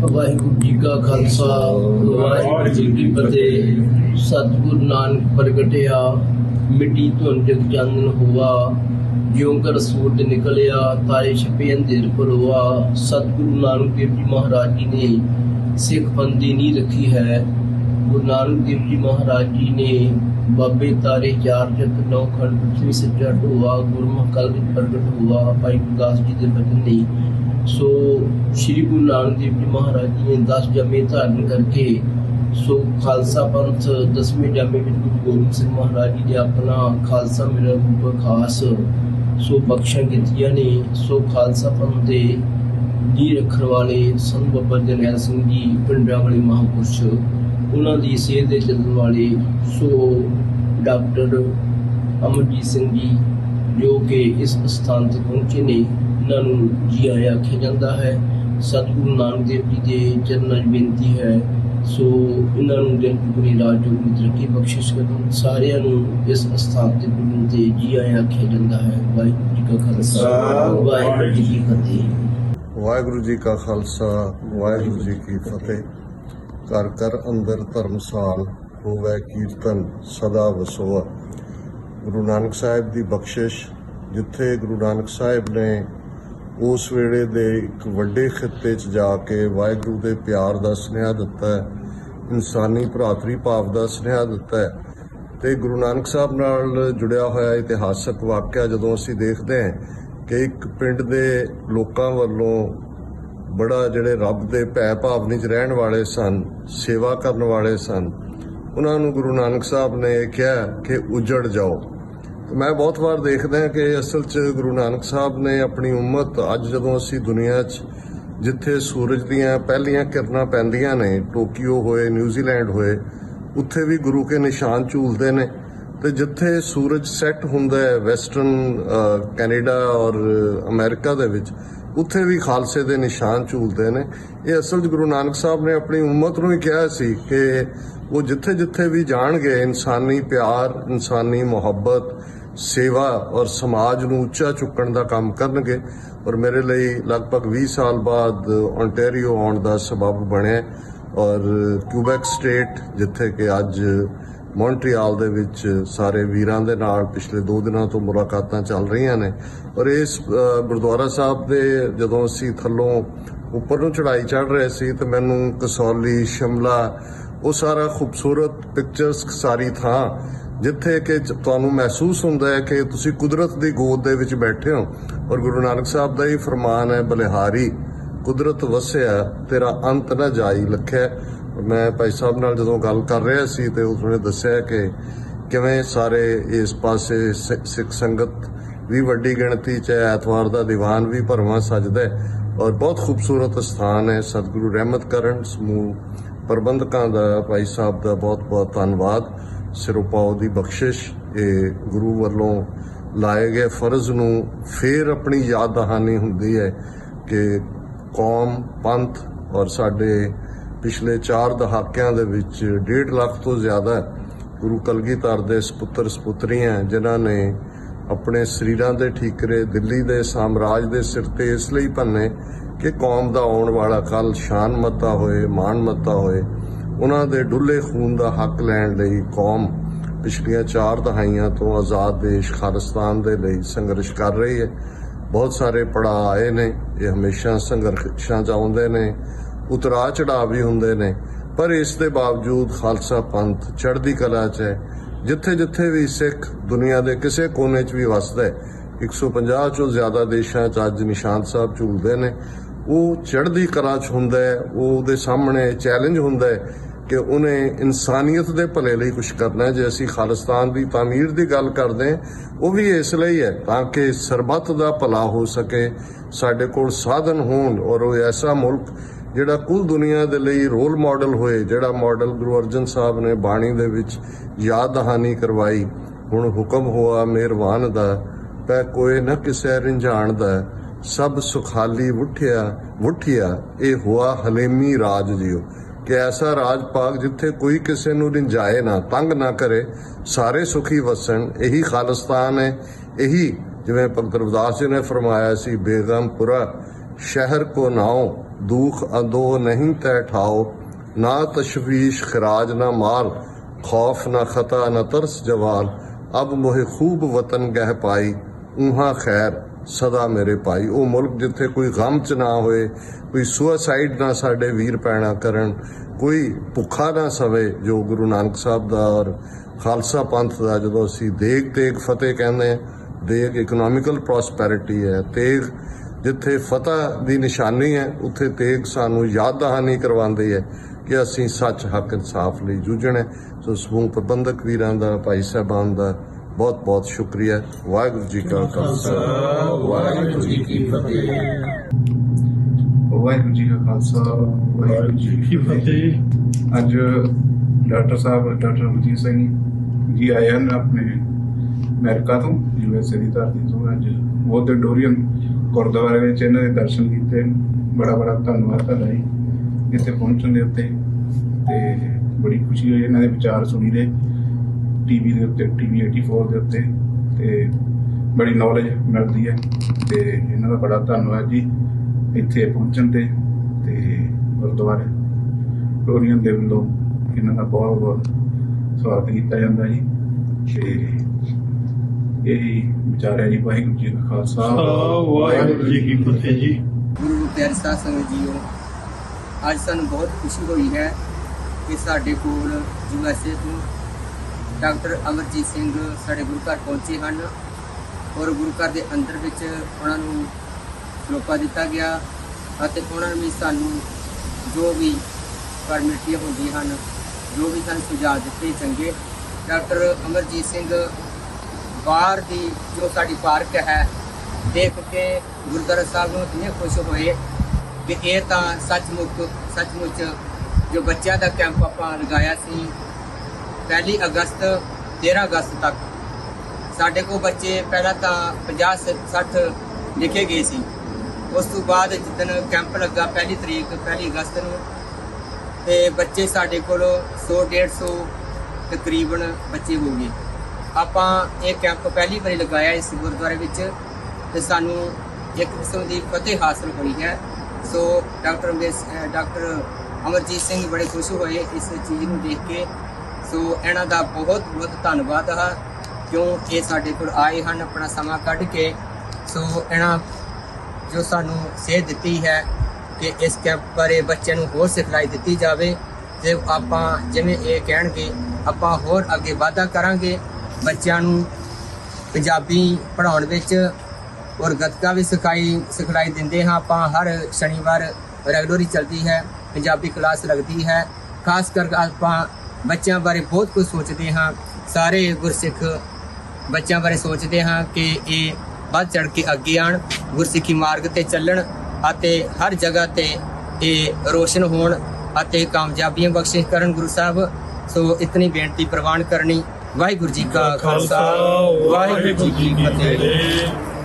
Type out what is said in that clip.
वाहिगुरु जी का खालसा वाहिगुरु जी की फतेह। सतगुरु नानक प्रगटिया मिट्टी धुन जग चानन हुआ, ज्यों कर सूरज निकलिया तारे छपे अंधेर पर हुआ। सतगुरु नानक देव जी महाराज जी ने सिख पंथ की नींह रखी है। गुरु नानक देव जी महाराज जी ने बाबे तारे चार जग नौ खंड पृथ्वी सच्चा ढोआ, गुरमुख कल प्रगट हुआ। भाई गुरदास जी के बचन ने सो श्री गुरु नानक देव जी महाराज जी ने 10 जामे धारण करके सो खालसा पंथ 10वें जामे में गुरु गोबिंद सिंह महाराज जी ने अपना खालसा मेरा रूप खास सो बख्शा कीतियां ने। सो खालसा पंथ के नींह रखण वाले संत बाबा जरनैल सिंह जी पिंडरां वाले महापुरुष, उन्हां दी सेहत दे चलण वाले सो डॉक्टर अमरजीत सिंह जी जो कि इस स्थान तक पहुंचे ने, इन्हों जी आया आख्या जाता है। सतगुरु नानक देव जी के चरणों में बेनती है सो इन्होंने दिन दुगनी रात चौगुनी तरक्की बख्शिश कर सारिਆਂ ਨੂੰ इस स्थान से पुजन से जी आया आख्या जाता है। वाहिगुरू जी का खालसा वाहिगुरू जी की फतेह। वाहिगुरू जी का खालसा वाहिगुरू जी की फतेह। घर घर अंदर धर्मसाल होवे कीर्तन सदा वसोआ। गुरु नानक साहिब की बख्शिश, जिथे गुरु नानक साहिब ने उस वेले दे एक वड्डे खिते च जाके वाहिगुरू दे प्यार का सुनेहा दिता है, इंसानी भरातरी भाव का सुनेहा दिता है। तो गुरु नानक साहब नाल जुड़िया होया इतिहासक वाक़या जदों असीं देखते हैं कि एक पिंड दे लोकां वल्लों बड़ा जिहड़े रब दे भै भावनी च रहण वाले सन, सेवा करन वाले सन, उन्हां नूं गुरु नानक साहब ने कहा कि उजड़ जाओ। मैं बहुत बार देखदा कि असल च गुरु नानक साहब ने अपनी उम्मत अज जदों असीं दुनिया च जिथे सूरज दीयां पहलियां किरणां पैंदियां ने, टोक्यो होए न्यूजीलैंड होए, उत्थे भी गुरु के निशान झूलते हैं। तो जिथे सूरज सैट हुंदा है वैसटर्न कैनेडा और अमेरिका दे विच, उत्थे भी खालसे दे निशान झूलते हैं। ये असल च गुरु नानक साहब ने अपनी उम्मत नूं ही कहा सी कि वो जिथे जिथे भी जाणगे इंसानी प्यार, इंसानी मुहब्बत, सेवा और समाज नूं उच्चा चुकण का काम करनगे। और मेरे लिए लगभग 20 साल बाद ओंटारियो आउण दा सबब बने और क्यूबैक स्टेट जिथे कि अज मॉन्ट्रियाल दे विच सारे वीरां दे नाल पिछले 2 दिनों तो मुलाकातां चल रही ने। और इस गुरुद्वारा साहब दे जदों असीं थल्लों उपर नूं चढ़ाई चढ़ रहे सी तो मैनूं कसौली, शिमला, वो सारा खूबसूरत पिक्चर्स सारी थां जिथे कि तुहानूं महसूस हुंदा है कि तुसीं कुदरत दी गोद दे विच बैठे हो। और गुरु नानक साहब दा ही फरमान है, बलिहारी कुदरत वसिया तेरा अंत न जाई लखै। मैं भाई साहब नाल जदों गल कर रहा सी तो उसने दस्सिया कि किवें सारे इस पासे सिख संगत भी वड्डी गिणती च, ऐतवार दा दीवान भी भरवां सजदा है और बहुत खूबसूरत स्थान है। सतगुरु रहमत करन समूह प्रबंधकां दा, भाई साहब दा बहुत बहुत धन्नवाद। सिरोपाओ दी बख्शिश, ये गुरु वालों लाए गए फर्ज नूं फिर अपनी याद दहानी हुंदी है कि कौम, पंथ और साडे पिछले 4 दहाकियां दे विच 1.5 लाख तो ज़्यादा गुरु कलगीधर दे सपुत्र सपुत्रियां जिन्हां ने अपने शरीरां दे ठीकरे दिल्ली दे साम्राज दे सिर ते इसलिए भन्ने कि कौम दा आउण वाला कल शान मता होए, मान मता होए। उन्हां दे डुੱਲੇ खून दा हक लैण लई कौम पिछलियां 4 दहाइयां तो आज़ाद देश खालिस्तान दे लई संघर्ष कर रही है। बहुत सारे पड़ाव आए ने, ये हमेशा संघर्षां च आउंदे ने, उतरा चढ़ाव भी हुंदे ने, पर इस दे बावजूद खालसा पंथ चढ़दी कला च है। जिथे जिथे भी सिख दुनिया के किसी कोने च भी वसदा है, 150 तो ज़्यादा देशों च अज निशान साहब झूलते हैं, वो चढ़दी कला च हुंदा है। वो दे सामने चैलेंज हुंदा है कि उन्हें इंसानियत के भले लिए कुछ करना है। जे असी खालिस्तान की तामीर की गल करते हैं, वो भी इसलिए है ताकि सरबत का भला हो सके, साडे कोल साधन होण और वो ऐसा मुल्क जिहड़ा कुल दुनिया के लिए रोल मॉडल होए, जिहड़ा मॉडल गुरु अर्जन साहब ने बाणी दे विच याद दहानी करवाई। हुण हुक्म हुआ मेहरबान दा, पै कोई न किसै रिंझाण दा, सब सुखाली वुठिया ये हुआ हलेमी राज जियो। कि ऐसा राज पाक जिथे कोई किसी नूं रिंझाए ना, तंग ना करे, सारे सुखी वसन, यही खालिस्तान है। यही जिवें भगत रविदास जी ने फरमाया सी बेगमपुरा शहर को नाओ, दुख अदो नहीं तय ठाओ, ना तशवीश खराज ना माल, खौफ ना खता न तरस जवाल, अब मोहे खूब वतन गह पाई, उहाँ खैर सदा मेरे भाई। वो मुल्क जिथे कोई गम च ना होए, कोई सुसाइड ना साडे वीर पैणा करन, कोई भुखा ना सवे, जो गुरु नानक साहब दा और खालसा पंथ दा जदों असीं देग तेग फतेह कहंदे हां, देग इकनॉमिकल प्रॉस्पैरिटी है, तेग जिथे फतह दी निशानी है उत्थे तेग सानू याद दहानी करवांदी है कि असीं सच हक इंसाफ लई जूझना है। सो समूह प्रबंधक वीरां दा, भाई साहबान दा बहुत बहुत शुक्रिया। वाहिगुरू जी का खालसा, वाहिगुरू जी की फतेह। वाहिगुरू जी का खालसा, वाहिगुरू जी की फतेह। ਅੱਜ ਡਾਕਟਰ ਸਾਹਿਬ ਡਾਕਟਰ ਅਮਰਜੀਤ ਸਿੰਘ ਜੀ ਆਏ ਹਨ ਆਪਣੇ ਅਮਰੀਕਾ ਤੋਂ, USA ਦੀ ਧਰਤੀ ਤੋਂ। ਅੱਜ ਬਹੁਤ ਡੋਰੀਅਨ ਗੁਰਦੁਆਰੇ ਵਿੱਚ ਇਹਨਾਂ ਦੇ ਦਰਸ਼ਨ ਕੀਤੇ। ਬੜਾ ਬੜਾ ਧੰਨਵਾਦ ਤੁਹਾਡਾ ਜੀ ਇੱਥੇ ਪਹੁੰਚਣ ਦੇ ਉੱਤੇ, ਤੇ ਬੜੀ ਖੁਸ਼ੀ ਹੋਈ ਇਹਨਾਂ ਦੇ ਵਿਚਾਰ ਸੁਣੀ ਦੇ ਟੀਵੀ ਦੇ ਉੱਤੇ, TV 84 ਦੇ ਉੱਤੇ, ਤੇ ਬੜੀ ਨੌਲੇਜ ਮਿਲਦੀ ਹੈ। ਤੇ ਇਹਨਾਂ ਦਾ ਬੜਾ ਧੰਨਵਾਦ ਜੀ ਇੱਥੇ ਪਹੁੰਚਣ ਤੇ ਗੁਰਦੁਆਰੇ ਡੋਰੀਅਨ ਦੇ ਵੱਲੋਂ ਇਹਨਾਂ ਦਾ ਬਹੁਤ ਬਹੁਤ ਸਵਾਗਤ ਕੀਤਾ ਜਾਂਦਾ ਜੀ। ਤੇ ਇਹੀ ਵਿਚਾਰ ਹੈ ਜੀ। ਵਾਹਿਗੁਰੂ ਜੀ ਦਾ ਖਾਲਸਾ, ਵਾਹਿਗੁਰੂ ਜੀ ਕੀ ਫਤਿਹ ਜੀ। ਗੁਰੂ ਪਿਆਰੇ ਸਾਧ ਸੰਗਤ ਜੀਓ, ਅੱਜ ਸਾਨੂੰ ਬਹੁਤ ਖੁਸ਼ੀ ਹੋਈ ਹੈ ਕਿ ਸਾਡੇ ਕੋਲ USA ਤੋਂ ਡਾਕਟਰ ਅਮਰਜੀਤ ਸਿੰਘ ਸਾਡੇ ਗੁਰੂ ਘਰ ਪਹੁੰਚੇ ਹਨ, ਔਰ ਗੁਰੂ ਘਰ ਦੇ ਅੰਦਰ ਵਿੱਚ ਉਹਨਾਂ ਨੂੰ ਲੋਕਾ ਦਿੱਤਾ ਗਿਆ, ਅਤੇ ਉਹਨਾਂ ਨੇ ਸਾਨੂੰ ਜੋ ਵੀ ਫਾਰਮੈਲਿਟੀਆਂ ਹੁੰਦੀਆਂ ਹਨ, ਜੋ ਵੀ ਸਾਨੂੰ ਸੁਝਾਅ ਦਿੱਤੇ ਚੰਗੇ। ਡਾਕਟਰ ਅਮਰਜੀਤ ਸਿੰਘ ਬਾਹਰ ਦੀ ਜੋ ਸਾਡੀ ਪਾਰਕ ਹੈ ਦੇਖ ਕੇ ਗੁਰਦੁਆਰਾ ਸਾਹਿਬ ਨੂੰ ਇੰਨੇ ਖੁਸ਼ ਹੋਏ ਕਿ ਇਹ ਤਾਂ ਸੱਚਮੁੱਚ ਜੋ ਬੱਚਿਆਂ ਦਾ ਕੈਂਪ ਆਪਾਂ ਲਗਾਇਆ ਸੀ 1 ਅਗਸਤ 13 ਅਗਸਤ ਤੱਕ, ਸਾਡੇ ਕੋਲ ਬੱਚੇ ਪਹਿਲਾਂ ਤਾਂ 50-60 ਲਿਖੇ ਗਏ ਸੀ। ਉਸ ਤੋਂ ਬਾਅਦ ਜਿੱਦਣ ਕੈਂਪ ਲੱਗਾ 1 ਤਰੀਕ 1 ਅਗਸਤ ਨੂੰ, ਤੇ ਬੱਚੇ ਸਾਡੇ ਕੋਲ 100-150 ਤਕਰੀਬਨ ਬੱਚੇ ਹੋ ਗਏ। ਆਪਾਂ ਇਹ ਕੈਂਪ ਪਹਿਲੀ ਵਾਰੀ ਲਗਾਇਆ ਇਸ ਗੁਰਦੁਆਰੇ ਵਿੱਚ, ਤੇ ਸਾਨੂੰ ਇੱਕ ਕਿਸਮ ਦੀ ਫਤਿਹ ਹਾਸਲ ਹੋਈ ਹੈ। ਸੋ ਡਾਕਟਰ ਅਮਰਜੀਤ ਸਿੰਘ ਬੜੇ ਖੁਸ਼ ਹੋਏ ਇਸ ਚੀਜ਼ ਨੂੰ ਦੇਖ ਕੇ। ਸੋ ਇਹਨਾਂ ਦਾ ਬਹੁਤ ਬਹੁਤ ਧੰਨਵਾਦ ਹੈ, ਕਿਉਂ ਇਹ ਸਾਡੇ ਕੋਲ ਆਏ ਹਨ ਆਪਣਾ ਸਮਾਂ ਕੱਢ ਕੇ। ਸੋ ਇਹਨਾਂ ਜੋ ਸਾਨੂੰ ਸੇਧ ਦਿੱਤੀ ਹੈ ਕਿ ਇਸ ਕੈਂਪ ਬਾਰੇ ਬੱਚਿਆਂ ਨੂੰ ਹੋਰ ਸਿਖਲਾਈ ਦਿੱਤੀ ਜਾਵੇ, ਤੇ ਆਪਾਂ ਜਿਵੇਂ ਇਹ ਕਹਿਣਗੇ ਆਪਾਂ ਹੋਰ ਅੱਗੇ ਵਾਧਾ ਕਰਾਂਗੇ। ਬੱਚਿਆਂ ਨੂੰ ਪੰਜਾਬੀ ਪੜ੍ਹਾਉਣ ਵਿੱਚ ਔਰ ਗੱਤਕਾ ਵੀ ਸਿਖਲਾਈ ਦਿੰਦੇ ਹਾਂ ਆਪਾਂ। ਹਰ ਸ਼ਨੀਵਾਰ ਰੈਗੂਲਰ ਹੀ ਚੱਲਦੀ ਹੈ, ਪੰਜਾਬੀ ਕਲਾਸ ਲੱਗਦੀ ਹੈ। ਖਾਸ ਕਰਕੇ ਆਪਾਂ ਬੱਚਿਆਂ ਬਾਰੇ ਬਹੁਤ ਕੁਝ ਸੋਚਦੇ ਹਾਂ, ਸਾਰੇ ਗੁਰਸਿੱਖ ਬੱਚਿਆਂ ਬਾਰੇ ਸੋਚਦੇ ਹਾਂ ਕਿ ਇਹ ਵੱਧ ਚੜ੍ਹ ਕੇ ਅੱਗੇ ਆਉਣ, ਗੁਰਸਿੱਖੀ ਮਾਰਗ ਤੇ ਚੱਲਣ, ਅਤੇ ਹਰ ਜਗ੍ਹਾ ਤੇ ਇਹ ਰੋਸ਼ਨ ਹੋਣ ਅਤੇ ਕਾਮਯਾਬੀਆਂ ਬਖਸ਼ਿਸ਼ ਕਰਨ ਗੁਰੂ ਸਾਹਿਬ। ਸੋ ਇਤਨੀ ਬੇਨਤੀ ਪ੍ਰਵਾਨ ਕਰਨੀ। ਵਾਹਿਗੁਰੂ ਜੀ ਕਾ ਖਾਲਸਾ, ਵਾਹਿਗੁਰੂ ਜੀ ਕੀ ਫਤਿਹ।